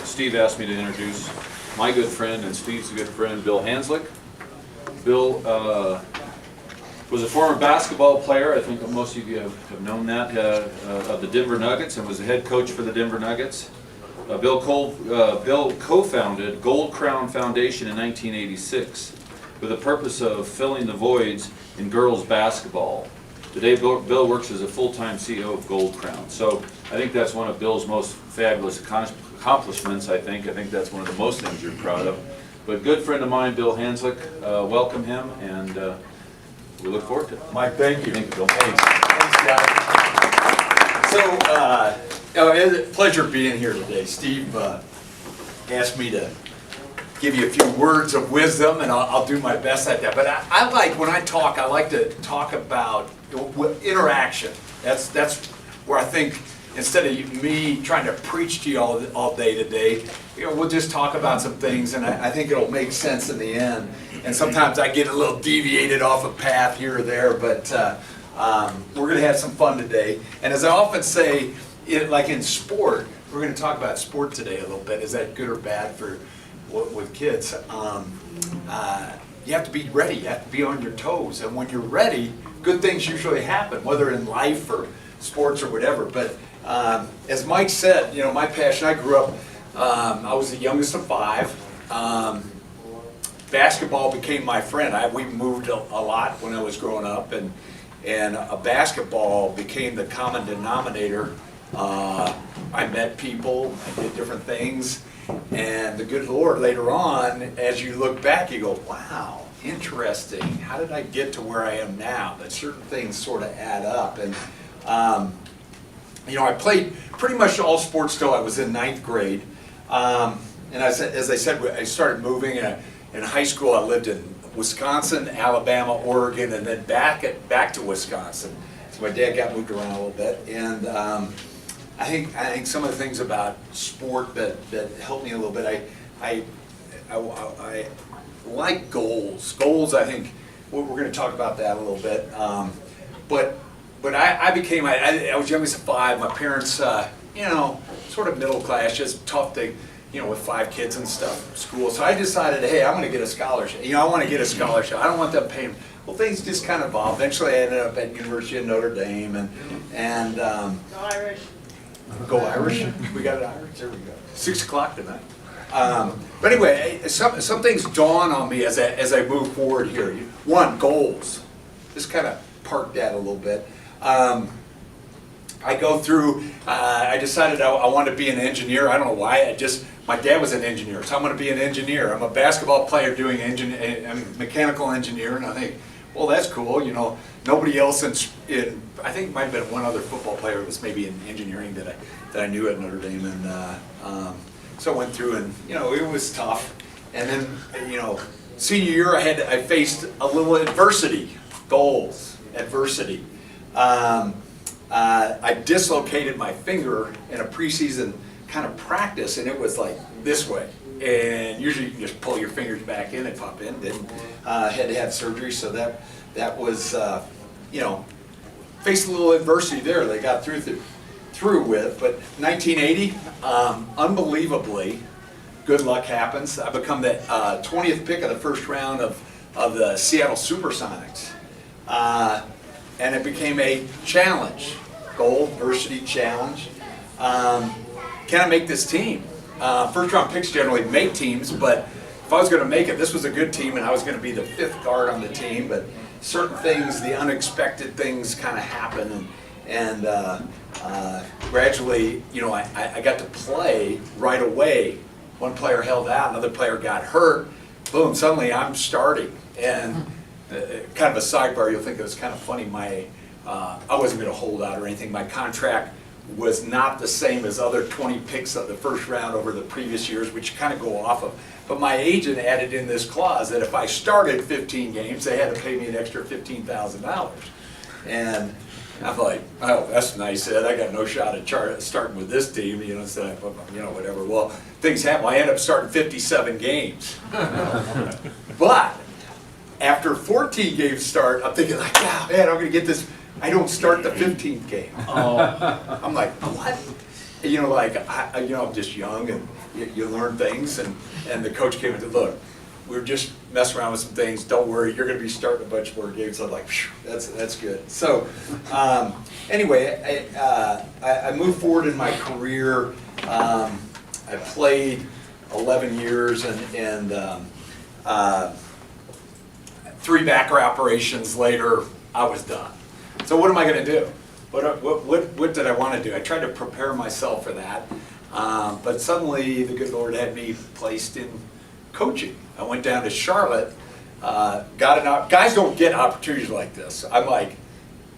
Steve asked me to introduce my good friend and Steve's good friend, Bill Hanzlik. Bill was a former basketball player. I think most of you have known that, of the Denver Nuggets, and was the head coach for the Denver Nuggets. Bill co-founded Gold Crown Foundation in 1986 with the purpose of filling the voids in girls basketball. Today, Bill works as a full-time CEO of Gold Crown. So I think that's one of Bill's most fabulous accomplishments, I think. I think that's one of the most things you're proud of. But good friend of mine, Bill Hanzlik, welcome him, and we look forward to it. Mike, thank you. Thank you, Bill. Thanks, guys. So, it's a pleasure being here today. Steve asked me to give you a few words of wisdom, and I'll do my best at that. But I like, when I like to talk about interaction. That's where I think, instead of me trying to preach to you all day today, we'll just talk about some things, and I think it'll make sense in the end. And sometimes I get a little deviated off a path here or there, but we're going to have some fun today. And as I often say, like in sport, we're going to talk about sport today a little bit. Is that good or bad for with kids? You have to be ready. You have to be on your toes. And when you're ready, good things usually happen, whether in life or sports or whatever. But as Mike said, my passion, I grew up, I was the youngest of 5. Basketball became my friend. We moved a lot when I was growing up, and basketball became the common denominator. I met people, I did different things, and the good Lord later on, as you look back, you go, wow, interesting. How did I get to where I am now? That certain things sort of add up. And I played pretty much all sports till I was in 9th grade. And as I said, I started moving. In high school, I lived in Wisconsin, Alabama, Oregon, and then back to Wisconsin. So my dad got moved around a little bit, and I think some of the things about sport that helped me a little bit. I like goals. Goals, I think we're going to talk about that a little bit. But I was youngest of 5. My parents, sort of middle class, just tough to. With 5 kids and stuff, school. So I decided, hey, I'm going to get a scholarship. I want to get a scholarship. I don't want them paying. Well, things just kind of evolved. Eventually, I ended up at University of Notre Dame, and Go Irish. Go Irish. We got it Irish. There we go. 6 o'clock tonight. But anyway, some things dawn on me as I move forward here. One, goals. Just kind of park that a little bit. I go through, I decided I wanted to be an engineer. I don't know why, my dad was an engineer, so I'm going to be an engineer. I'm a basketball player doing I'm a mechanical engineer, and I think, well, that's cool. Nobody else I think it might have been one other football player who was maybe in engineering that I knew at Notre Dame, and so I went through, and it was tough. And then senior year I faced a little adversity, goals, adversity. I dislocated my finger in a preseason kind of practice, and it was like this way. And usually you just pull your fingers back in and pop in. Then had to have surgery, so that was faced a little adversity there. They got through with. But 1980, unbelievably, good luck happens. I become the 20th pick of the first round of the Seattle Supersonics. And it became a challenge, goal, adversity challenge. Can I make this team? First round picks generally make teams, but if I was going to make it, this was a good team, and I was going to be the 5th guard on the team. But certain things, the unexpected things, kind of happen, and gradually, I got to play right away. One player held out, another player got hurt. Boom! Suddenly, I'm starting, and. Kind of a sidebar, you'll think it was kind of funny, I wasn't going to hold out or anything. My contract was not the same as other 20 picks of the first round over the previous years, which you kind of go off of. But my agent added in this clause that if I started 15 games, they had to pay me an extra $15,000. And I'm like, oh, that's nice, Ed. I got no shot at starting with this team, whatever. Well, things happen. I ended up starting 57 games. But after 14 games start, I'm thinking like, man, I'm going to get this. I don't start the 15th game. I'm like, what? like, I'm just young, and you learn things, and the coach came and said, look, we're just messing around with some things, don't worry, you're gonna be starting a bunch more games. I'm like, phew, that's good. So, anyway, I moved forward in my career. I played 11 years, and 3 backer operations later, I was done. So what am I gonna do? What did I want to do? I tried to prepare myself for that, but suddenly the good Lord had me placed in coaching. I went down to Charlotte, guys don't get opportunities like this. I'm like,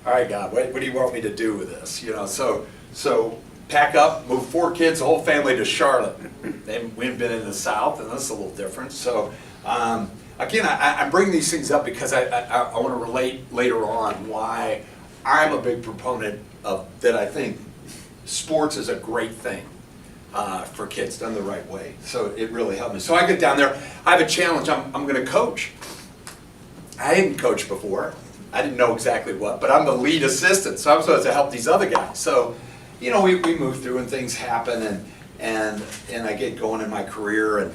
all right, God, what do you want me to do with this? So pack up, move 4 kids, the whole family to Charlotte. We've been in the South, and that's a little different. So again, I bring these things up because I want to relate later on why I'm a big proponent of that. I think sports is a great thing for kids done the right way. So it really helped me. So I get down there, I have a challenge, I'm going to coach. I didn't coach before. I didn't know exactly what, but I'm the lead assistant, so I'm supposed to help these other guys. So, we move through and things happen, and I get going in my career, and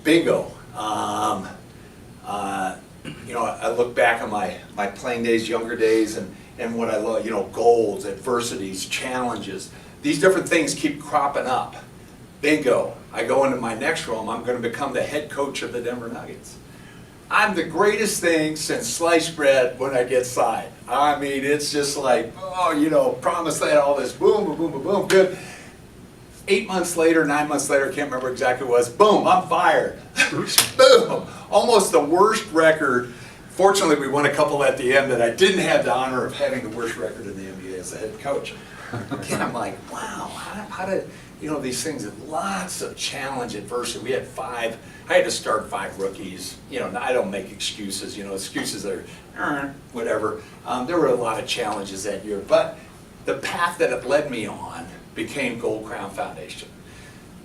bingo. I look back on my playing days, younger days, and what I love, goals, adversities, challenges. These different things keep cropping up. Bingo. I go into my next role, I'm going to become the head coach of the Denver Nuggets. I'm the greatest thing since sliced bread when I get signed. I mean, it's just like, promise that, all this, boom, boom, boom, boom, boom, good. 8 months later, 9 months later, I can't remember exactly what it was, boom, I'm fired. Boom. Almost the worst record. Fortunately, we won a couple at the end that I didn't have the honor of having the worst record in the NBA as a head coach. Again, I'm like, wow, how did, these things, lots of challenge, adversity. We had 5, I had to start 5 rookies. I don't make excuses, excuses are, whatever. There were a lot of challenges that year, but the path that it led me on became Gold Crown Foundation.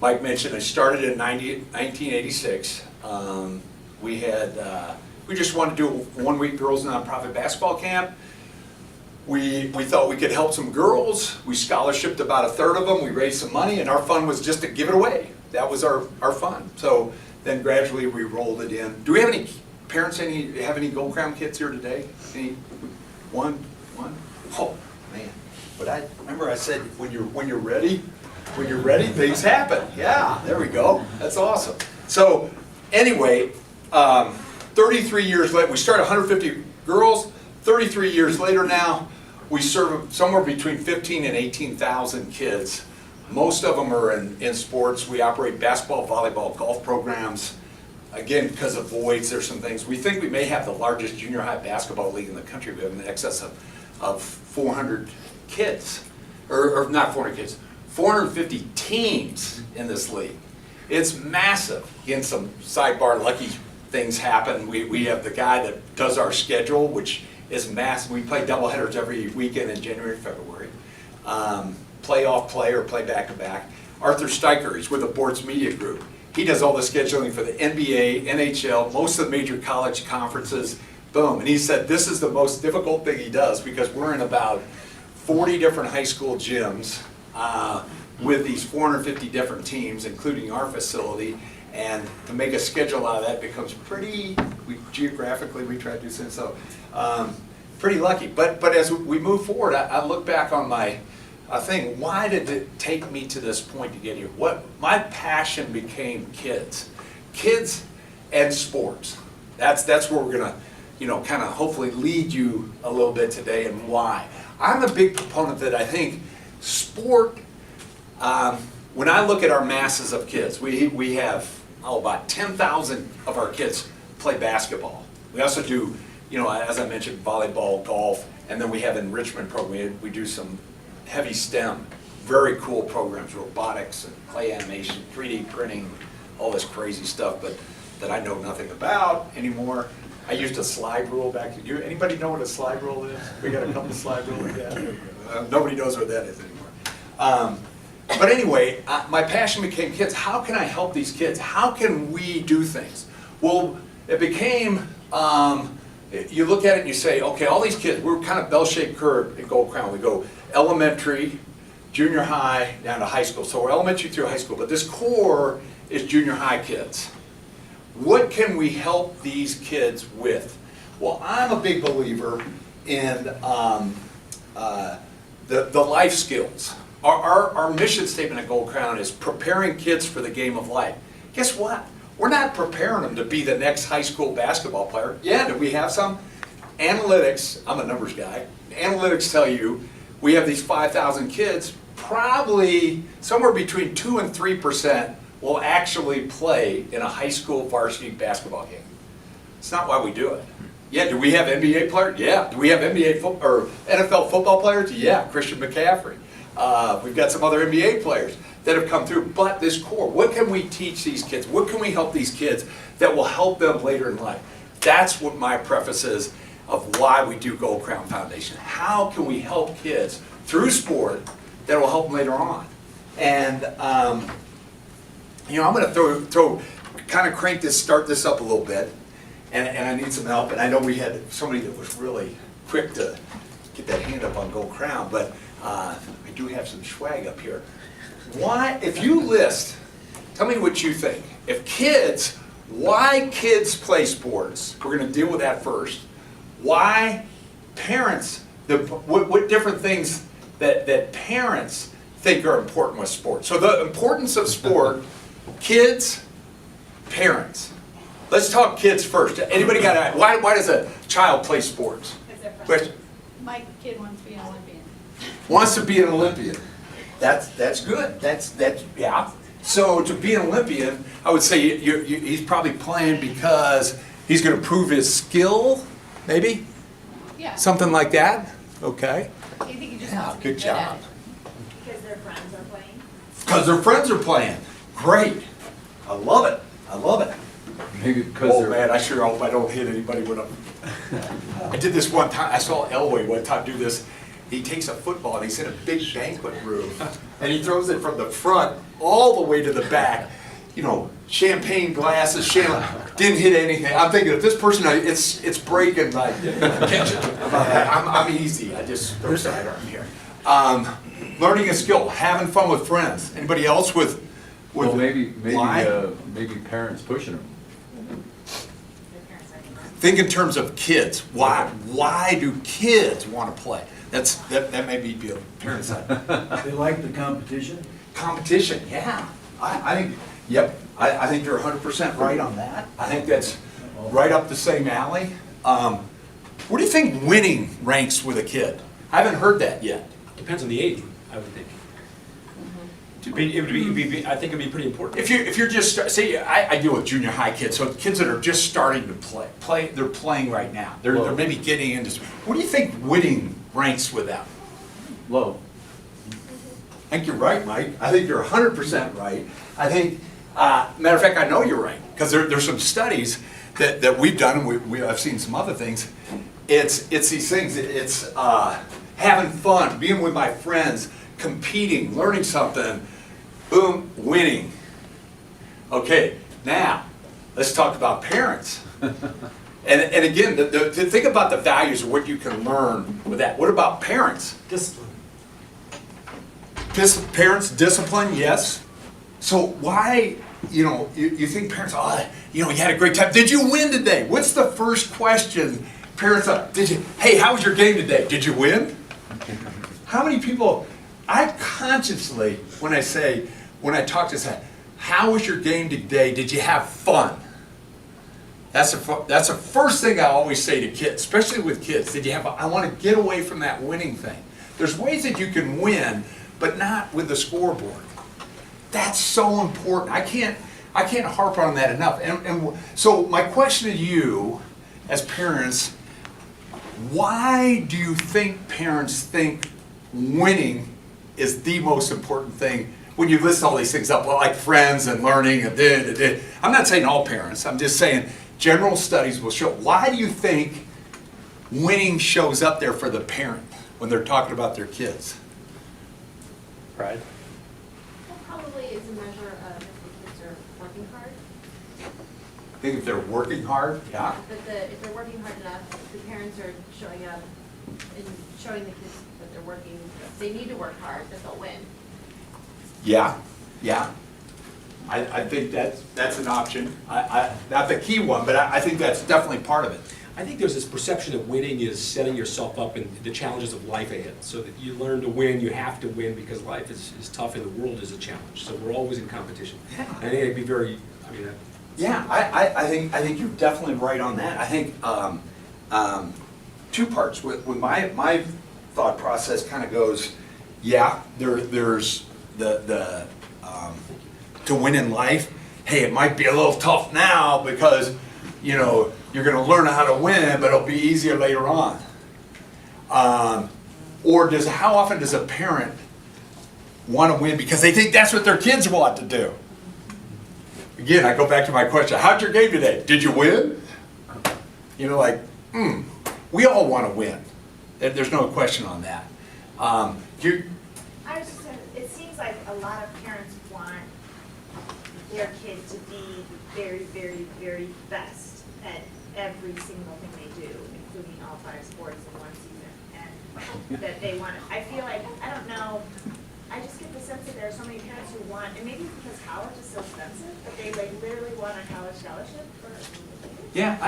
Mike mentioned I started in 1986. We just wanted to do a 1-week girls nonprofit basketball camp. We thought we could help some girls. We scholarshiped about 1/3 of them. We raised some money, and our fun was just to give it away. That was our fun. So then gradually we rolled it in. Do we have any parents, have any Gold Crown kids here today? Any? One? Oh, man. But I remember I said, when you're ready, things happen. Yeah, there we go. That's awesome. So anyway, 33 years later, we started 150 girls. 33 years later now, we serve somewhere between 15 and 18,000 kids. Most of them are in sports. We operate basketball, volleyball, golf programs. Again, because of voids, there's some things. We think we may have the largest junior high basketball league in the country. We have in excess of 400 kids, or not 400 kids, 450 teams in this league. It's massive. Again, some sidebar lucky things happen. We have the guy that does our schedule, which is massive. We play doubleheaders every weekend in January, February. Playoff play or play back-to-back. Arthur Steicher, he's with the Boards Media Group. He does all the scheduling for the NBA, NHL, most of the major college conferences. Boom. And he said this is the most difficult thing he does because we're in about 40 different high school gyms with these 450 different teams, including our facility. And to make a schedule out of that becomes geographically, we try to do something, so pretty lucky. But as we move forward, I look back on my thing, why did it take me to this point to get here? My passion became kids and sports. That's where we're gonna, kind of hopefully lead you a little bit today, and why. I'm a big proponent that I think sport, when I look at our masses of kids, we have about 10,000 of our kids play basketball. We also do, as I mentioned, volleyball, golf, and then we have enrichment program. We do some heavy STEM, very cool programs, robotics and clay animation, 3D printing, all this crazy stuff, but that I know nothing about anymore. I used a slide rule back then. Anybody know what a slide rule is? We got a couple of slide rules. Yeah. Nobody knows what that is anymore. But anyway, my passion became kids. How can I help these kids? How can we do things? Well, it became, you look at it and you say, okay, all these kids, we're kind of bell-shaped curve at Gold Crown. We go elementary, junior high down to high school. So we're elementary through high school, but this core is junior high kids. What can we help these kids with? Well, I'm a big believer in the life skills. Our mission statement at Gold Crown is preparing kids for the game of life. Guess what? We're not preparing them to be the next high school basketball player. Yeah, do we have some? Analytics, I'm a numbers guy, analytics tell you we have these 5,000 kids, probably somewhere between 2 and 3% will actually play in a high school varsity basketball game. It's not why we do it. Yeah, do we have NBA players? Yeah. Do we have or NFL football players? Yeah, Christian McCaffrey. We've got some other NBA players that have come through. But this core, what can we teach these kids? What can we help these kids that will help them later in life? That's what my preface is of why we do Gold Crown Foundation. How can we help kids through sport that will help them later on? And you know, I'm going to kind of start this up a little bit, and I need some help. And I know we had somebody that was really quick to get that hand up on Gold Crown, but I do have some swag up here. Why, if you list, tell me what you think. If kids, why kids play sports? We're going to deal with that first. Why parents, what different things that parents think are important with sports. So the importance of sport, kids, parents. Let's talk kids first. Anybody got why does a child play sports? Question. My kid wants to be an Olympian. Wants to be an Olympian. That's good. That's yeah. So to be an Olympian, I would say he's probably playing because he's going to prove his skill, maybe? Yeah. Something like that? Okay. I think he just Yeah, wants to be good job. at it. Because their friends are playing. Because their friends are playing. Great. I love it. I love it. Maybe because Oh they're. man, I sure hope I don't hit anybody with a... I did this one time, I saw Elway one time do this. He takes a football and he's in a big banquet room and he throws it from the front all the way to the back. You know, champagne glasses, didn't hit anything. I'm thinking if this person, it's breaking like, catch it. I'm easy, I just throw sidearm here. Learning a skill, having fun with friends. Anybody else with Well, maybe why? maybe parents pushing them. Their parents are doing Think in terms of kids. Why do kids want to play? That may be a parent side. They like the competition. Competition, yeah. I think, yep, I think you're 100% right on that. I think that's right up the same alley. Where do you think winning ranks with a kid? I haven't heard that yet. Depends on the age, I would think. I think it'd be pretty important. If you're just, say, I deal with junior high kids, so kids that are just starting to play, they're playing right now. They're maybe getting into, what do you think winning ranks with them? Low. I think you're right, Mike. I think you're 100% right. I think, matter of fact, I know you're right, because there's some studies that we've done, and I've seen some other things. It's these things, it's having fun, being with my friends, competing, learning something, boom, winning. Okay, now, let's talk about parents. And again, think about the values of what you can learn with that. What about parents? Discipline. Parents, discipline, yes. So why, you think parents, you had a great time. Did you win today? What's the first question parents hey, how was your game today? Did you win? How many people, I consciously, when I talk to say, how was your game today? Did you have fun? That's the first thing I always say to kids, especially with kids. I want to get away from that winning thing. There's ways that you can win, but not with the scoreboard. That's so important. I can't harp on that enough. And so my question to you as parents, why do you think parents think winning is the most important thing when you list all these things up, like friends and learning and I'm not saying all parents, I'm just saying general studies will show. Why do you think winning shows up there for the parent when they're talking about their kids? Pride. Well, probably is a measure of if the kids are working hard. I think if they're working hard, yeah. But if they're working hard enough, the parents are showing up and showing the kids that they're working, they need to work hard, that they'll win. Yeah, yeah. I think that's an option. Not the key one, but I think that's definitely part of it. I think there's this perception that winning is setting yourself up in the challenges of life ahead. So that you learn to win, you have to win because life is tough and the world is a challenge. So we're always in competition. Yeah. I think it'd be very, Yeah, I think you're definitely right on that. I think two parts. With my thought process kind of goes, yeah, there's the to win in life. Hey, it might be a little tough now because you're going to learn how to win, but it'll be easier later on. Or how often does a parent want to win because they think that's what their kids want to do? Again, I go back to my question, how'd your game today? Did you win? We all want to win. There's no question on that. I was just saying, it seems like a lot of parents want their kid to be the very, very, very best at every single thing they do, including all 5 sports in one season. And that they want, I feel like, I don't know, I just get the sense that there are so many parents who want, and maybe it's because college is so expensive, but they literally want a college scholarship for. Yeah,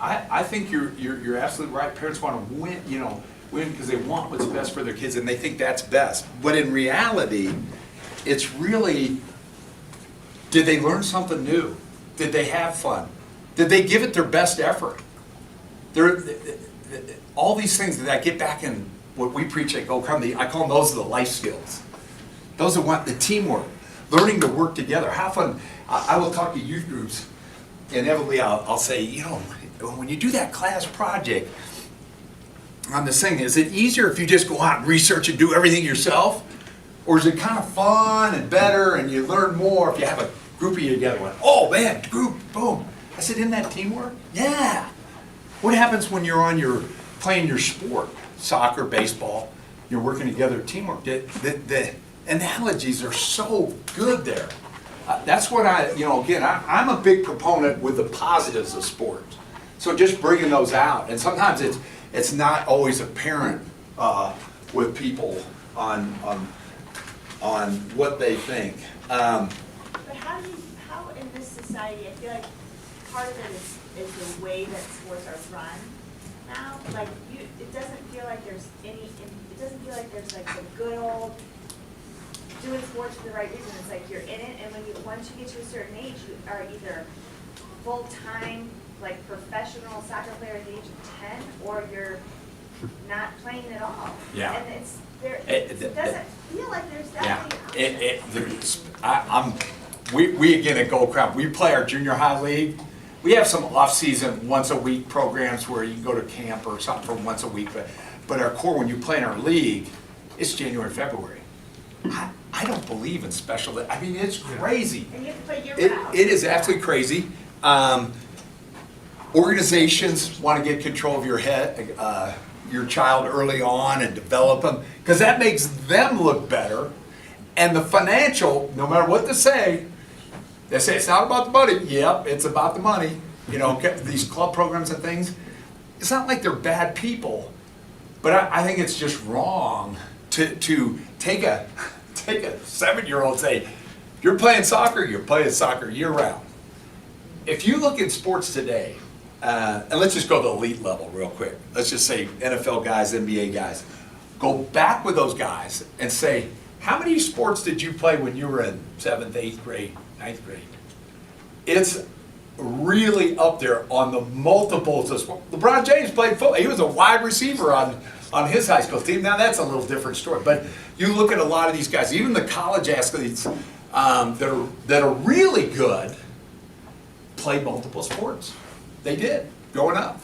I think you're absolutely right. Parents want to win because they want what's best for their kids and they think that's best. But in reality, it's really, did they learn something new? Did they have fun? Did they give it their best effort? All these things that I get back in what we preach at Go Come, I call them those are the life skills. Those are what the teamwork, learning to work together. How fun, I will talk to youth groups. Inevitably, I'll say, when you do that class project on this thing, is it easier if you just go out and research and do everything yourself? Or is it kind of fun and better and you learn more if you have a group of you together? Oh man, group, boom. I said, isn't that teamwork? Yeah. What happens when you're playing your sport, soccer, baseball, you're working together, teamwork? The analogies are so good there. That's what I'm a big proponent with the positives of sports. So just bringing those out, and sometimes it's not always apparent with people on what they think. But how in this society, I feel like part of it is the way that sports are run now. Like it doesn't feel like there's like the good old doing sports for the right reason. It's like you're in it, and once you get to a certain age, you are either full-time, like professional soccer player at the age of 10, or you're not playing at all. Yeah. And it doesn't feel like there's that many We again at Gold Crown, we play our junior high league. We have some off-season, once-a-week programs where you can go to camp or something for once a week, but our core, when you play in our league, it's January, February. I don't believe in special. I mean, it's crazy. And you have to play year-round. It is absolutely crazy. Organizations want to get control of your child early on and develop them because that makes them look better. And the financial, no matter what they say it's not about the money. Yep, it's about the money. These club programs and things. It's not like they're bad people, but I think it's just wrong to take a 7-year-old and say, you're playing soccer year round. If you look at sports today, and let's just go to the elite level real quick. Let's just say NFL guys, NBA guys. Go back with those guys and say, how many sports did you play when you were in 7th, 8th grade, 9th grade? It's really up there on the multiples of sports. LeBron James played football. He was a wide receiver on his high school team. Now that's a little different story. But you look at a lot of these guys, even the college athletes that are really good, played multiple sports. They did, growing up.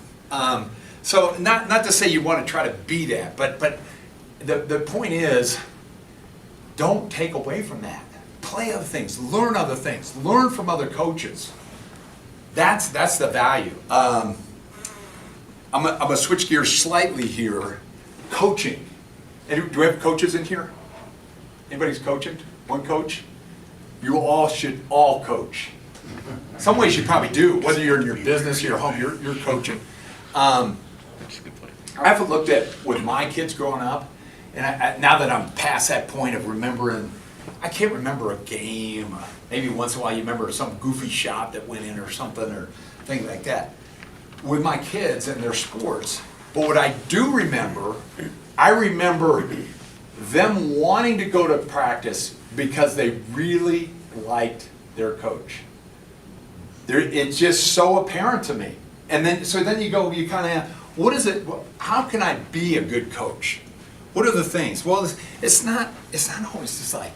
So not to say you want to try to be that, but the point is, don't take away from that. Play other things, learn other things, learn from other coaches. That's the value. I'm gonna switch gears slightly here. Coaching. Do we have coaches in here? Anybody's coaching? One coach? You all should all coach. Some ways you probably do, whether you're in your business or your home, you're coaching. I've looked at with my kids growing up, and now that I'm past that point of remembering, I can't remember a game. Maybe once in a while you remember some goofy shot that went in or something or things like that. With my kids and their sports, but what I do remember, I remember them wanting to go to practice because they really liked their coach. It's just so apparent to me. And then, so then you go, you kind of, what is it, how can I be a good coach? What are the things? Well, it's not always just like,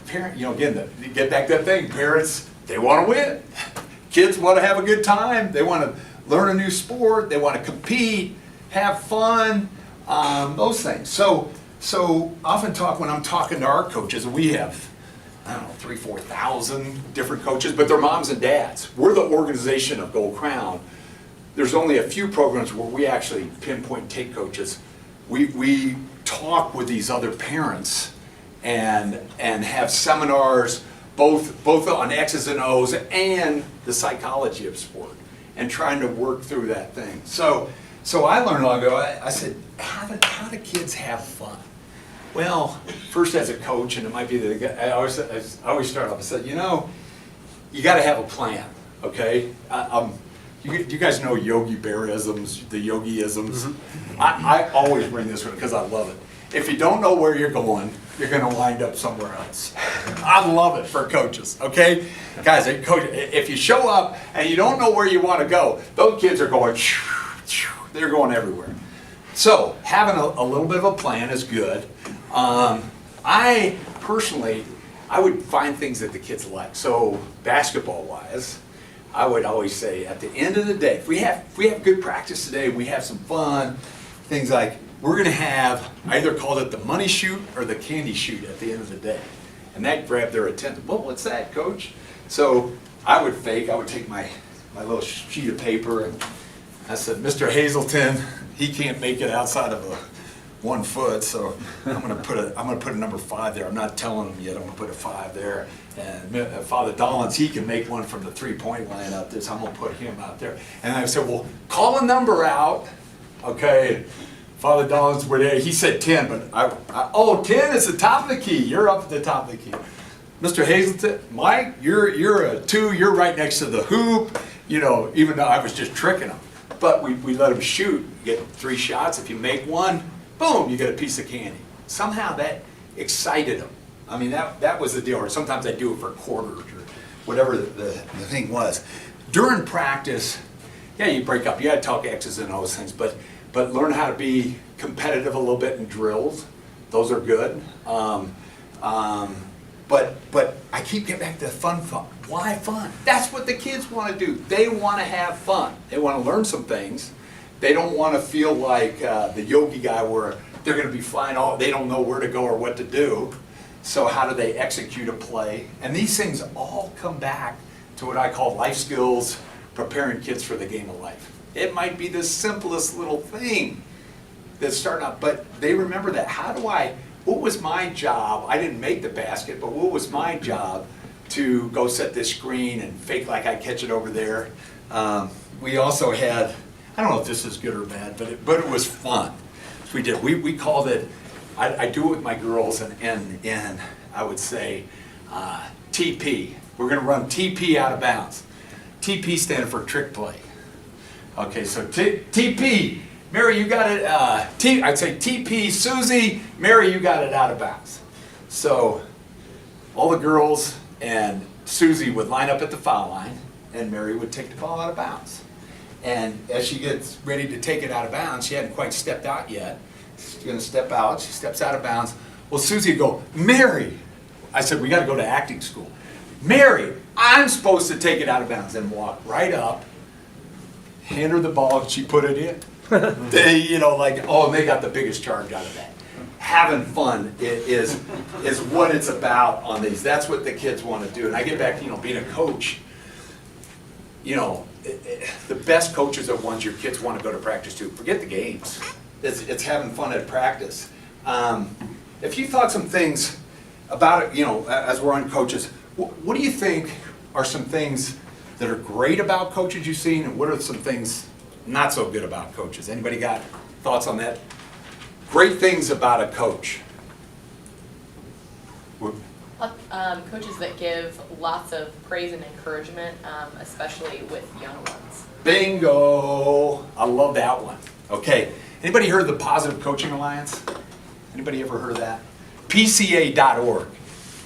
parent, again, get back to that thing, parents, they want to win. Kids want to have a good time. They want to learn a new sport. They want to compete, have fun, those things. So often when I'm talking to our coaches, we have, I don't know, 3,000 to 4,000 different coaches, but they're moms and dads. We're the organization of Gold Crown. There's only a few programs where we actually pinpoint and take coaches. We talk with these other parents and have seminars both on X's and O's and the psychology of sport and trying to work through that thing. So I learned long ago, I said, how do kids have fun? Well, first as a coach, and it might be that I always start off and said, you got to have a plan, okay? You guys know Yogi Bear-isms, the Yogi-isms? Mm-hmm. I always bring this one because I love it. If you don't know where you're going to wind up somewhere else. I love it for coaches, okay? Guys, coach, if you show up and you don't know where you want to go, those kids are going, they're going everywhere. So having a little bit of a plan is good. I personally, I would find things that the kids like. So basketball-wise, I would always say at the end of the day, if we have good practice today, we have some fun, things like we're going to have, I either called it the money shoot or the candy shoot at the end of the day. And that grabbed their attention. Well, what's that, coach? So I would take my little sheet of paper and I said, Mr. Hazelton, he can't make it outside of 1 foot, so I'm going to put a number 5 there. I'm not telling him yet. I'm going to put a 5 there. And Father Dollins, he can make one from the 3-point line out there, so I'm going to put him out there. And I said, well, call a number out, okay? Father Dollins were there. He said 10, but 10 is the top of the key. You're up at the top of the key. Mr. Hazelton, Mike, you're a 2. You're right next to the hoop. Even though I was just tricking him. But we let him shoot. You get 3 shots. If you make one, boom, you get a piece of candy. Somehow that excited him. I mean, that was the deal. Or sometimes I do it for quarters or whatever the thing was. During practice, yeah, you break up. You got to talk X's and O's things, but learn how to be competitive a little bit in drills. Those are good. But I keep getting back to fun. Why fun? That's what the kids want to do. They want to have fun. They want to learn some things. They don't want to feel like the yogi guy where they're going to be flying they don't know where to go or what to do. So how do they execute a play? And these things all come back to what I call life skills, preparing kids for the game of life. It might be the simplest little thing that's starting out, but they remember that. What was my job? I didn't make the basket, but what was my job to go set this screen and fake like I catch it over there? We also had, I don't know if this is good or bad, but it was fun. So we called it, I do it with my girls and I would say TP. We're going to run TP out of bounds. TP standing for trick play. Okay, so TP, Mary, you got it. I'd say TP, Susie, Mary, you got it out of bounds. So all the girls and Susie would line up at the foul line, and Mary would take the ball out of bounds. And as she gets ready to take it out of bounds, she hadn't quite stepped out yet. She's going to step out. She steps out of bounds. Well, Susie would go, Mary. I said, we got to go to acting school. Mary, I'm supposed to take it out of bounds, and walk right up, hand her the ball, and she put it in. They, they got the biggest charge out of that. Having fun is what it's about on these. That's what the kids want to do. And I get back to, being a coach, the best coaches are ones your kids want to go to practice to. Forget the games. It's having fun at practice. If you thought some things about it, as we're on coaches, what do you think are some things that are great about coaches you've seen, and what are some things not so good about coaches? Anybody got thoughts on that? Great things about a coach. Coaches that give lots of praise and encouragement, especially with young ones. Bingo! I love that one. Okay, anybody heard of the Positive Coaching Alliance? Anybody ever heard of that? PCA.org.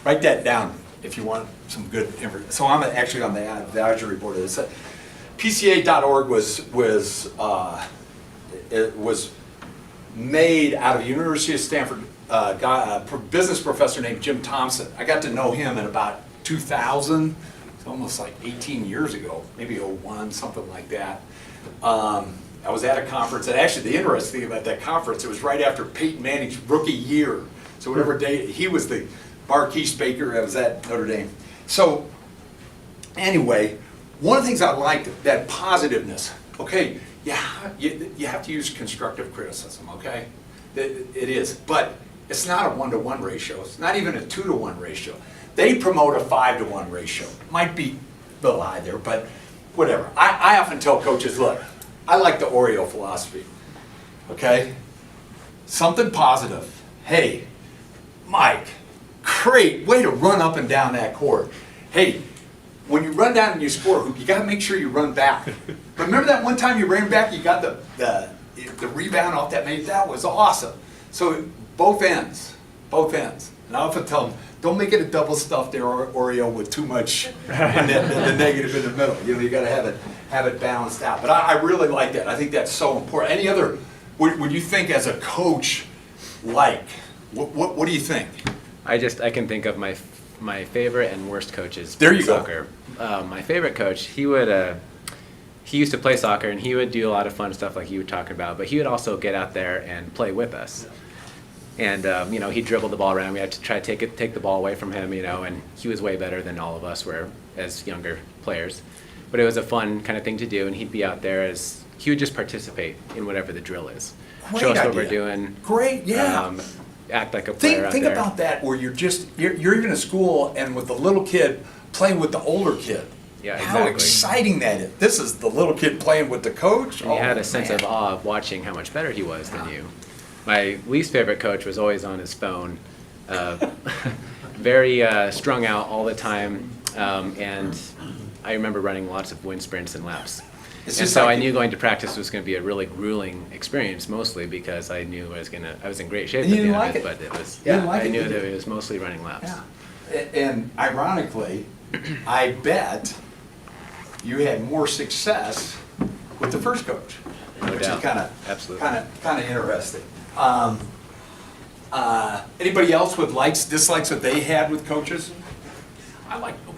Write that down if you want some good information. So I'm actually on the advisory board of this. PCA.org was made out of University of Stanford a business professor named Jim Thompson. I got to know him in about 2000. It's almost like 18 years ago, maybe 01, something like that. I was at a conference, and actually the interesting thing about that conference, it was right after Peyton Manning's rookie year. So whatever day, he was the marquee speaker. I was at Notre Dame. So anyway, one of the things I liked, that positiveness. Okay, yeah, you have to use constructive criticism, okay? It is, but it's not a 1-to-1 ratio. It's not even a 2-to-1 ratio. They promote a 5-to-1 ratio. Might be a little high there, but whatever. I often tell coaches, look, I like the Oreo philosophy, okay? Something positive. Hey, Mike, great way to run up and down that court. Hey, when you run down and you score, you got to make sure you run back. Remember that one time you ran back, you got the rebound off that mate? That was awesome. So both ends. And I often tell them, don't make it a double stuffed Oreo with too much and the negative in the middle. You know, you got to have it balanced out. But I really like that. I think that's so important. Any other, would you think as a coach, like, what do you think? I can think of my favorite and worst coaches. There you soccer. My favorite coach, he used to play soccer, and he would do a lot of fun stuff like you were talking about, but he would also get out there and play with us. And he dribbled the ball around. We had to try to take the ball away from him, and he was way better than all of us were as younger players. But it was a fun kind of thing to do, and he'd be out there he would just participate in whatever the drill is. Great Show us what idea. we're doing. Great, yeah. Act like a player out Think there. about that, where you're even in school and with the little kid playing with the older kid. Yeah, How exactly. exciting that is. This is the little kid playing with the coach. And you had a sense of awe of watching how much better he was than you. My least favorite coach was always on his phone, very strung out all the time, and I remember running lots of wind sprints and laps. It's And just so like- I knew going to practice was going to be a really grueling experience, mostly because I knew I was in great shape And at you the didn't end like of it. it, but it was, You didn't like I it, knew did that you? it was mostly running laps. Yeah. And ironically, I bet you had more success with the first coach, No which doubt. is kind Absolutely. of interesting. Anybody else with likes, dislikes that they had with coaches?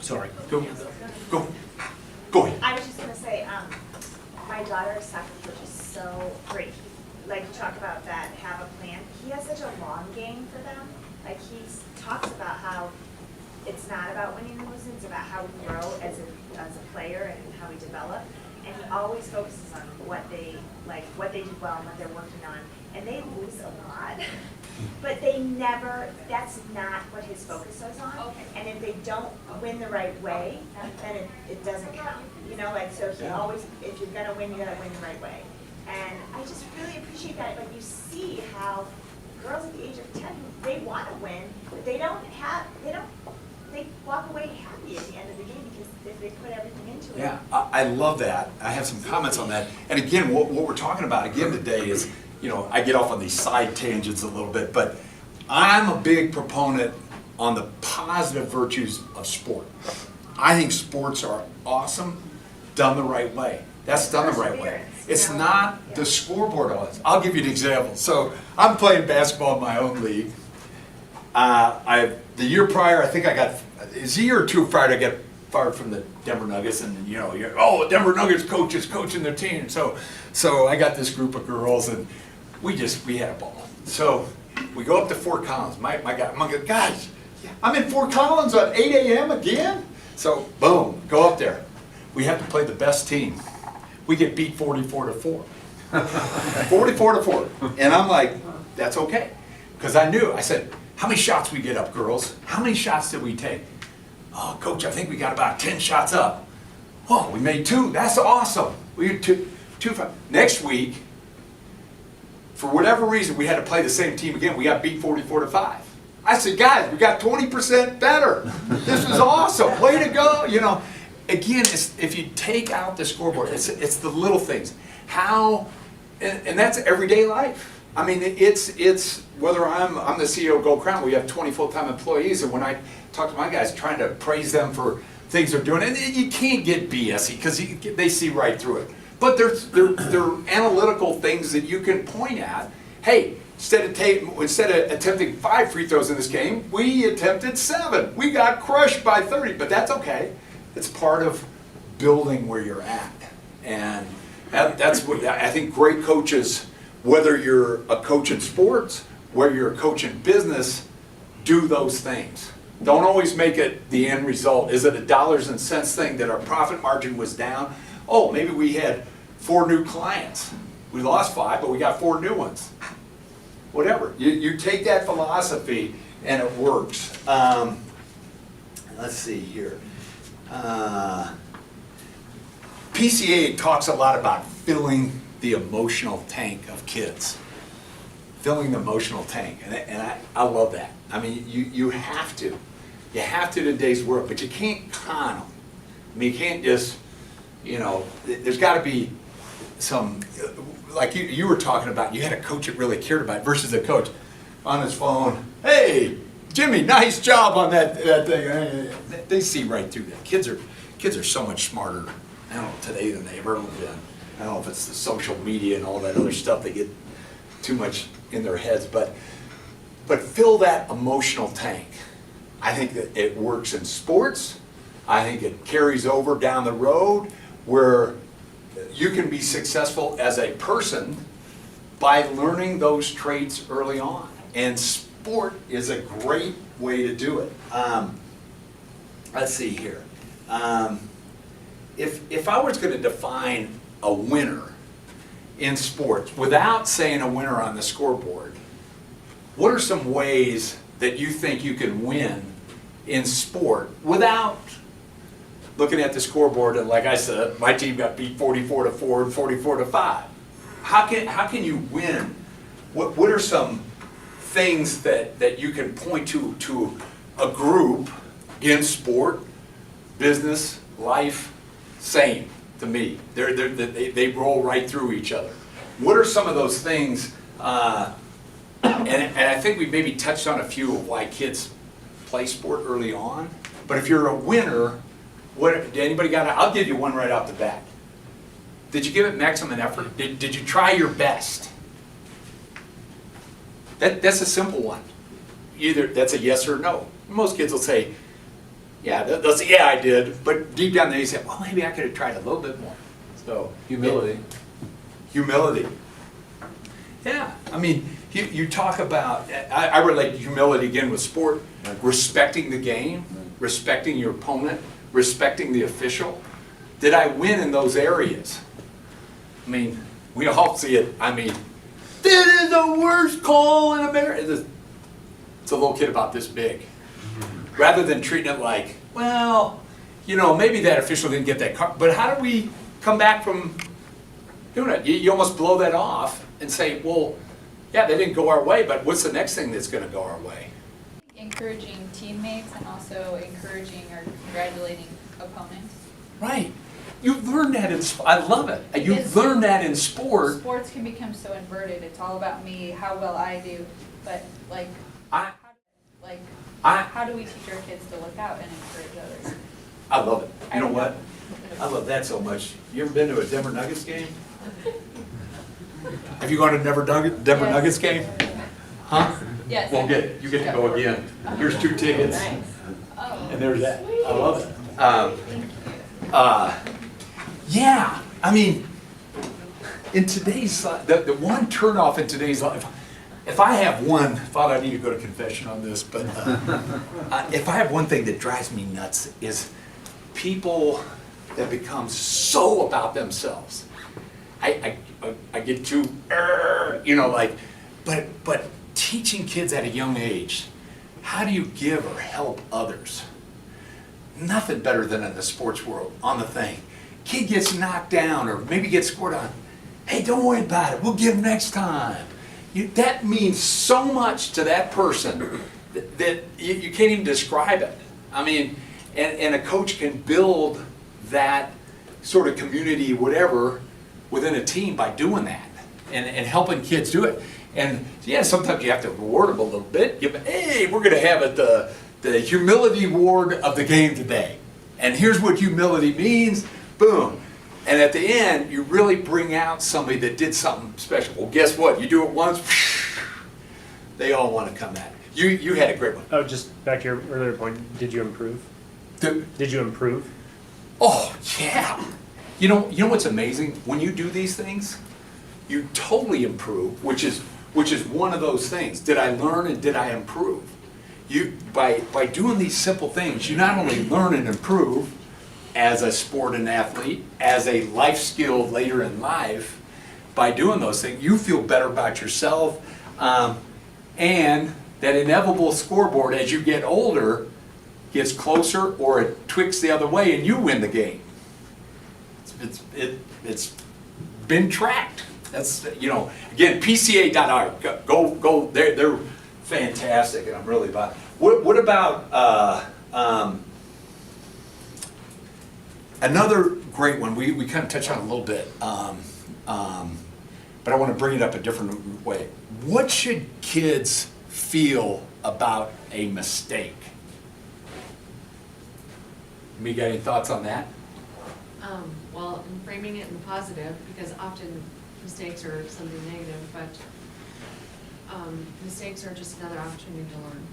Sorry. Go ahead. I was just gonna say, my daughter's soccer coach is so great. Like, you talk about that, have a plan. He has such a long game for them. Like, he talks about how it's not about winning and losing, it's about how we grow as a player and how we develop. And he always focuses on what they do well and what they're working on. And they lose a lot, but that's not what his focus is on. And if they don't win the right way, then it doesn't count. So he always, if you're gonna win, you gotta win the right way. And I just really appreciate that, you see how girls at the age of 10, they wanna win, but they walk away happy at the end of the game because they put everything into it. Yeah, I love that. I have some comments on that. And again, what we're talking about again today is, I get off on these side tangents a little bit, but I'm a big proponent on the positive virtues of sport. I think sports are awesome, done the right way. That's done the right way. It's not the scoreboard on it. I'll give you an example. So I'm playing basketball in my own league. The year prior, I think it's a year or two prior to get fired from the Denver Nuggets, and the Denver Nuggets coach is coaching their team. So I got this group of girls, and we had a ball. So we go up to Fort Collins. My guy, I'm like, guys, I'm in Fort Collins at 8 a.m. again? So boom, go up there. We have to play the best team. We get beat 44-4. 44-4. And I'm like, that's okay. Because I said, how many shots we get up, girls? How many shots did we take? Oh, coach, I think we got about 10 shots up. Oh, we made 2. That's awesome. We had two. Next week, for whatever reason, we had to play the same team again. We got beat 44-5. I said, guys, we got 20% better. This was awesome. Way to go. You know, again, if you take out the scoreboard, it's the little things. How, and that's everyday life. I mean, it's whether I'm the CEO of Gold Crown, we have 20 full-time employees, and when I talk to my guys, trying to praise them for things they're doing, and you can't get BSy because they see right through it. But they're analytical things that you can point at. Hey, instead of attempting 5 free throws in this game, we attempted 7. We got crushed by 30, but that's okay. It's part of building where you're at, and that's what I think great coaches, whether you're a coach in sports, whether you're a coach in business, do those things. Don't always make it the end result. Is it a dollars and cents thing that our profit margin was down? Oh, maybe we had 4 new clients. We lost 5, but we got 4 new ones. Whatever. You take that philosophy and it works. Let's see here. PCA talks a lot about filling the emotional tank of kids. Filling the emotional tank, and I love that. I mean, you have to. You have to in today's world, but you can't con them. I mean, you can't just, you know, there's got to be some, like you were talking about, you had a coach that really cared about it versus a coach on his phone, hey, Jimmy, nice job on that thing. They see right through that. Kids are so much smarter, I don't know, today than they ever been. I don't know if it's the social media and all that other stuff, they get too much in their heads, but fill that emotional tank. I think that it works in sports. I think it carries over down the road where you can be successful as a person by learning those traits early on. And sport is a great way to do it. Let's see here. If I was going to define a winner in sports without saying a winner on the scoreboard, what are some ways that you think you can win in sport without looking at the scoreboard and, like I said, my team got beat 44-4 and 44-5? How can you win? What are some things that you can point to a group in sport, business, life? Same to me. They roll right through each other. What are some of those things? And I think we maybe touched on a few of why kids play sport early on. But if you're a winner, did anybody got? I'll give you one right off the bat. Did you give it maximum effort? Did you try your best? That's a simple one. Either that's a yes or no. Most kids will say, yeah, they'll say, yeah, I did. But deep down they say, well, maybe I could have tried a little bit more. So Humility. Humility. Yeah, I mean, you talk about, I relate humility again with sport, respecting the game, respecting your opponent, respecting the official. Did I win in those areas? I mean, we all see it. I mean, this is the worst call in America. It's a little kid about this big. Rather than treating it like, well, you know, maybe that official didn't get that card, but how do we come back from doing it? You almost blow that off and say, well, yeah, they didn't go our way, but what's the next thing that's going to go our way? Encouraging teammates and also encouraging or congratulating opponents. Right. You've learned that in sport. I love it. You've learned that in sport. Sports can become so inverted. It's all about me, how well I do. But like, how do we teach our kids to look out and encourage others? I love it. You know what? I love that so much. You ever been to a Denver Nuggets game? Have you gone to a Denver Nuggets game? Huh? Yes. Well, you get to go again. Here's 2 tickets. Nice. Oh, And there's that. sweet. I love it. Yeah, I mean, in today's life, the one turnoff in today's life, if I have one, Father, I need to go to confession on this, but if I have one thing that drives me nuts is people that become so about themselves. I get too, you know, like, but teaching kids at a young age, how do you give or help others? Nothing better than in the sports world, on the thing. Kid gets knocked down or maybe gets scored on. Hey, don't worry about it. We'll give next time. that means so much to that person that you can't even describe it. I mean, and a coach can build that sort of community, whatever, within a team by doing that and helping kids do it. And yeah, sometimes you have to reward them a little bit. Hey, we're going to have it the humility award of the game today. And here's what humility means. Boom. And at the end, you really bring out somebody that did something special. Well, guess what? You do it once, they all want to come at it. You had a great one. Oh, just back to your earlier point, did you improve? Did you improve? Oh, yeah. You know what's amazing? When you do these things, you totally improve, which is one of those things. Did I learn and did I improve? By doing these simple things, you not only learn and improve as a sport and athlete, as a life skill later in life, by doing those things, you feel better about yourself, and that inevitable scoreboard as you get older gets closer or it twicks the other way and you win the game. It's been tracked. That's, again, PCA.org. Go. They're fantastic, and I'm really about. What about another great one? We kind of touched on it a little bit, but I want to bring it up a different way. What should kids feel about a mistake? Me got any thoughts on that? Well, in framing it in positive, because often mistakes are something negative, but mistakes are just another opportunity to learn.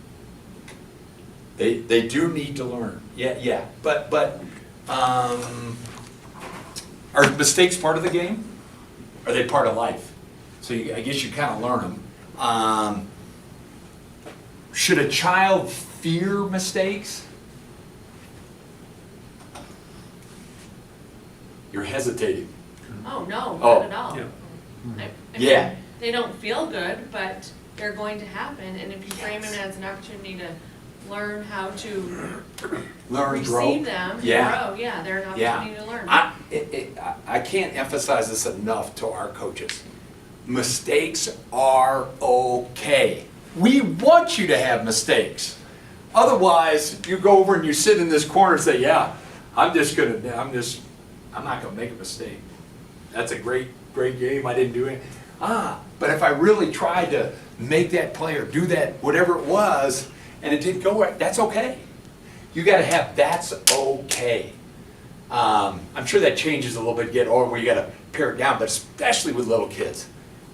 They do need to learn. Yeah. But are mistakes part of the game? Are they part of life? So I guess you kind of learn them. Should a child fear mistakes? You're hesitating. Oh, no, Oh. not at all. Yeah. I Yeah. mean, they don't feel good, but they're going to happen, and if you frame them as an opportunity to learn how to Learn, grow. receive them, Yeah. grow, yeah, they're an Yeah. opportunity to learn. I can't emphasize this enough to our coaches. Mistakes are okay. We want you to have mistakes. Otherwise, you go over and you sit in this corner and say, yeah, I'm not gonna make a mistake. That's a great game, I didn't do it. But if I really tried to make that play or do that, whatever it was, and it didn't go right, that's okay. You gotta have, that's okay. I'm sure that changes a little bit, where you gotta pare it down, but especially with little kids.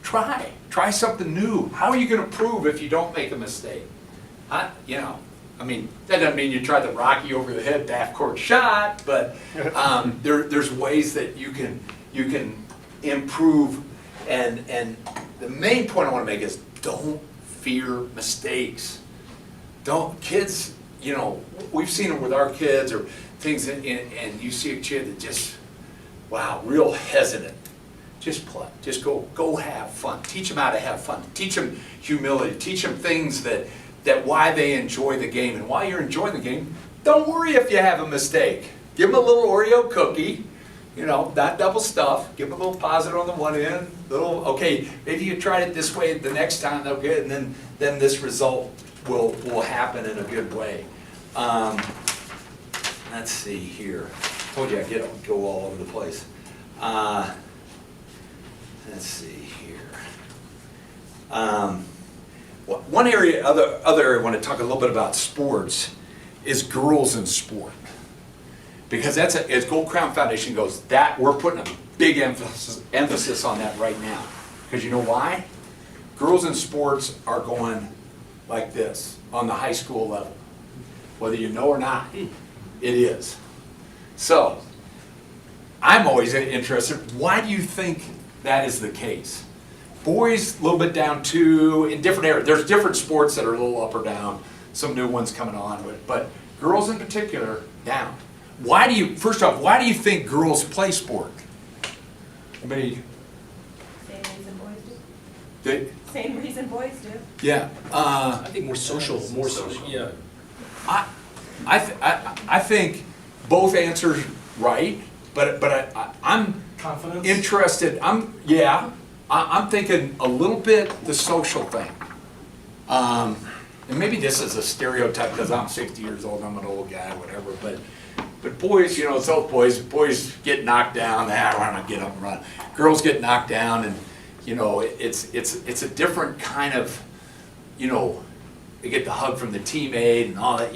Try something new. How are you gonna prove if you don't make a mistake? That doesn't mean you try the Rocky over the head half-court shot, but there's ways that you can improve. And the main point I want to make is don't fear mistakes. Kids, we've seen them with our kids or things, and you see a kid that just, wow, real hesitant. Just play. Just go have fun. Teach them how to have fun. Teach them humility. Teach them things that why they enjoy the game. And while you're enjoying the game, don't worry if you have a mistake. Give them a little Oreo cookie, not double stuff. Give them a little positive on the one end. Okay, maybe you tried it this way the next time, they'll get it, and then this result will happen in a good way. Let's see here. Told you I'd go all over the place. Let's see here. One area, other area I want to talk a little bit about sports is girls in sport. Because as Gold Crown Foundation goes, that we're putting a big emphasis on that right now. Because you know why? Girls in sports are going like this on the high school level. Whether you know or not, it is. So, I'm always interested, why do you think that is the case? Boys, a little bit down too, in different areas. There's different sports that are a little up or down, some new ones coming on, but girls in particular, down. First off, why do you think girls play sport? Anybody? Same reason boys They, do. Same reason boys do. yeah. I think more social, yeah. I think both answers right, but I'm Confidence? interested. I'm thinking a little bit the social thing. And maybe this is a stereotype because I'm 60 years old, I'm an old guy, whatever, but boys, it's all boys get knocked down, why not get up and run? Girls get knocked down and, it's a different kind of, they get the hug from the teammate and all that,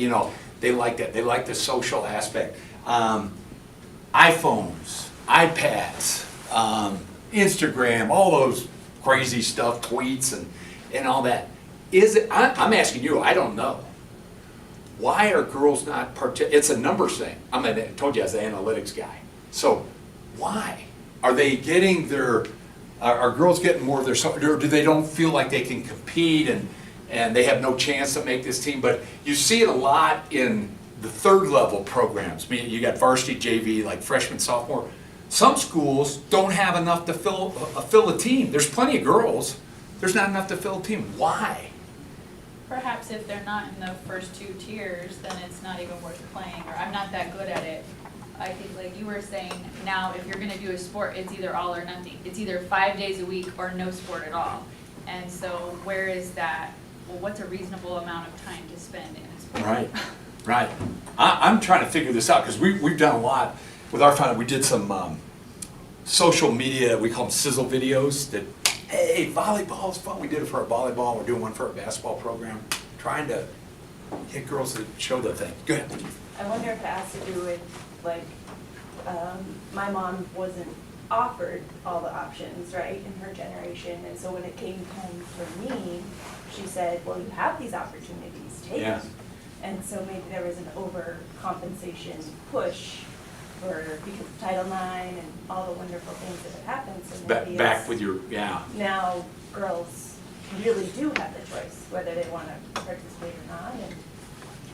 they like that. They like the social aspect. iPhones, iPads, Instagram, all those crazy stuff, tweets and all that. I'm asking you, I don't know. Why are girls not it's a numbers thing. I told you I was an analytics guy. So why? Are they getting are girls getting more of their, or do they don't feel like they can compete and they have no chance to make this team? But you see it a lot in the third level programs. I mean, you got varsity JV, like freshman, sophomore. Some schools don't have enough to fill a team. There's plenty of girls. There's not enough to fill a team. Why? Perhaps if they're not in the first 2 tiers, then it's not even worth playing, or I'm not that good at it. I think like you were saying, now if you're gonna do a sport, it's either all or nothing. It's either 5 days a week or no sport at all. And so where is that, well, what's a reasonable amount of time to spend in a sport? Right. I'm trying to figure this out because we've done a lot with our family. We did some social media, we call them sizzle videos that, hey, volleyball is fun. We did it for our volleyball. We're doing one for our basketball program. Trying to get girls to show the thing. Go ahead. I wonder if it has to do with, like, my mom wasn't offered all the options, right, in her generation. And so when it came time for me, she said, well, you have these opportunities, take them. And so maybe there was an overcompensation push because of Title IX and all the wonderful things that have happened. So maybe Back with your, now girls really do have the choice whether they want to participate or not.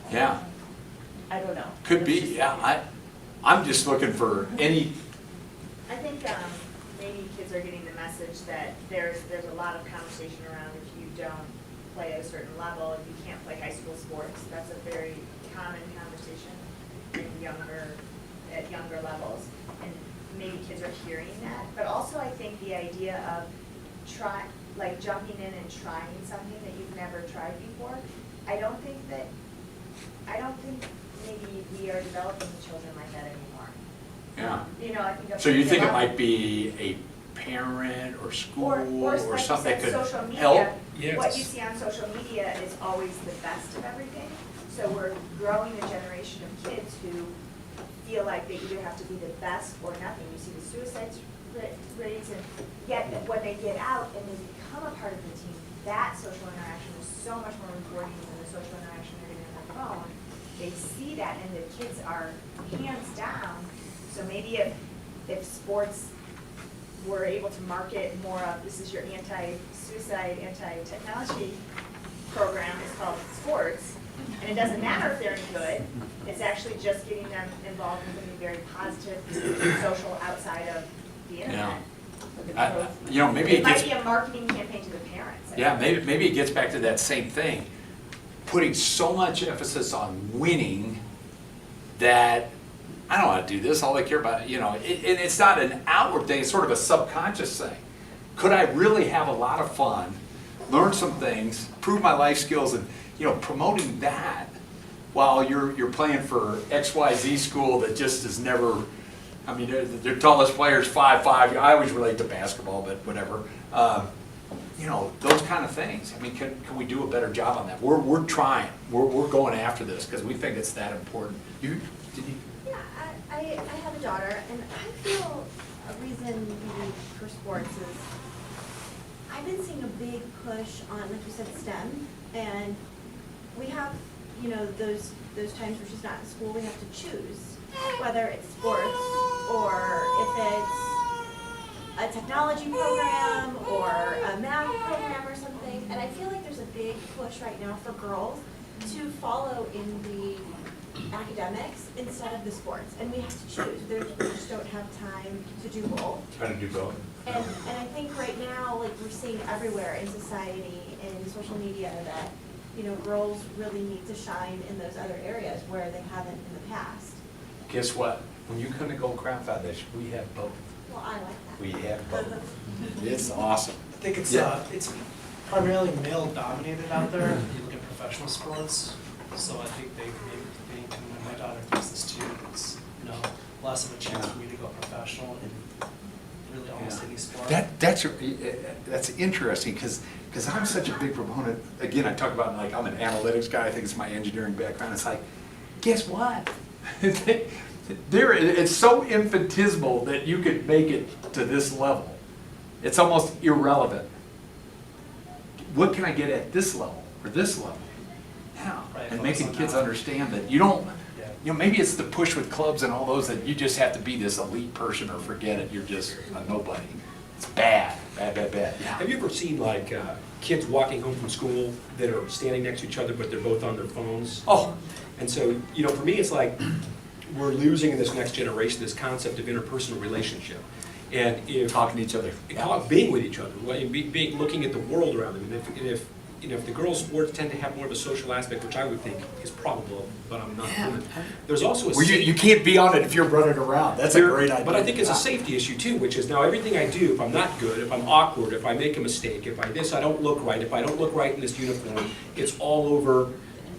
And, I don't know. Could be, I'm just looking for any. I think maybe kids are getting the message that there's a lot of conversation around if you don't play at a certain level, you can't play high school sports. That's a very common conversation at younger levels. And maybe kids are hearing that. But also I think the idea of jumping in and trying something that you've never tried before, I don't think maybe we are developing children like that anymore. I think So you think it might be a parent or school or something that could social media, help? What you see on social media is always the best of everything. So we're growing a generation of kids who feel like they either have to be the best or nothing. You see the suicide rates, and yet when they get out and they become a part of the team, that social interaction is so much more important than the social interaction they're getting on their phone. They see that, and the kids are hands down. So maybe if sports were able to market more of, this is your anti-suicide, anti-technology program, it's called sports, and it doesn't matter if they're any good, it's actually just getting them involved in something very positive, social outside of the internet. Maybe it might be a marketing campaign to the parents. Maybe it gets back to that same thing. Putting so much emphasis on winning that I don't want to do this, all I care about, and it's not an outward thing, it's sort of a subconscious thing. Could I really have a lot of fun, learn some things, prove my life skills, and promoting that while you're playing for XYZ school that just is never, I mean, their tallest player's 5'5", I always relate to basketball, but whatever. Those kind of things. I mean, can we do a better job on that? We're trying. We're going after this because we think it's that important. Yeah, I have a daughter, and I feel a reason maybe for sports is I've been seeing a big push on, like you said, STEM, and we have, those times where she's not in school, we have to choose whether it's sports or if it's a technology program or a math program or something. And I feel like there's a big push right now for girls to follow in the academics instead of the sports, and we have to choose. We just don't have time to do both. Trying to do both. And I think right now, like we're seeing everywhere in society and social media that girls really need to shine in those other areas where they haven't in the past. Guess what? When you come to Gold Crown Foundation, we have both. Well, I like that. We have both. It's awesome. I think Yeah. it's primarily male dominated out there. You look at professional sports, so I think they maybe think, and my daughter thinks this too, it's, you know, less of a chance for me to go professional in really almost any sport. That's interesting, because I'm such a big proponent, again, I talk about, like, I'm an analytics guy, I think it's my engineering background, it's like, guess what? It's so infinitesimal that you could make it to this level. It's almost irrelevant. What can I get at this level, or this level? Yeah, Right, and focus making on kids that. understand that you don't, Yeah. you know, maybe it's the push with clubs and all those, that you just have to be this elite person or forget it, you're just a nobody. It's bad, bad, bad, bad. Yeah. Have you ever seen like kids walking home from school that are standing next to each other, but they're both on their phones? Oh, And so, you know, for me, it's like we're losing in this next generation this concept of interpersonal relationship. And if talking to each other. being with each other, looking at the world around them, and if you know, if the girls' sports tend to have more of a social aspect, which I would think is probable, but I'm not. There's also a Well, you can't be on it if you're running around. That's a great idea. But I think it's a safety issue too, which is now everything I do, if I'm not good, if I'm awkward, if I make a mistake, if I I don't look right, if I don't look right in this uniform, it's all over.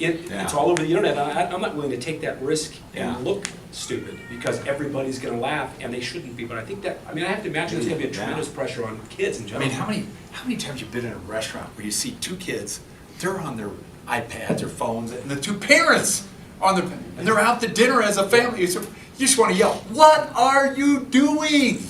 It's all over the internet. I'm not willing to take that risk and look stupid because everybody's going to laugh, and they shouldn't be. But I think that, I mean, I have to imagine there's going to be a tremendous pressure on kids in I general. mean, how many times you've been in a restaurant where you see two kids, they're on their iPads or phones, and the two parents on their, and they're out to dinner as a family. You just want to yell, "What are you doing?"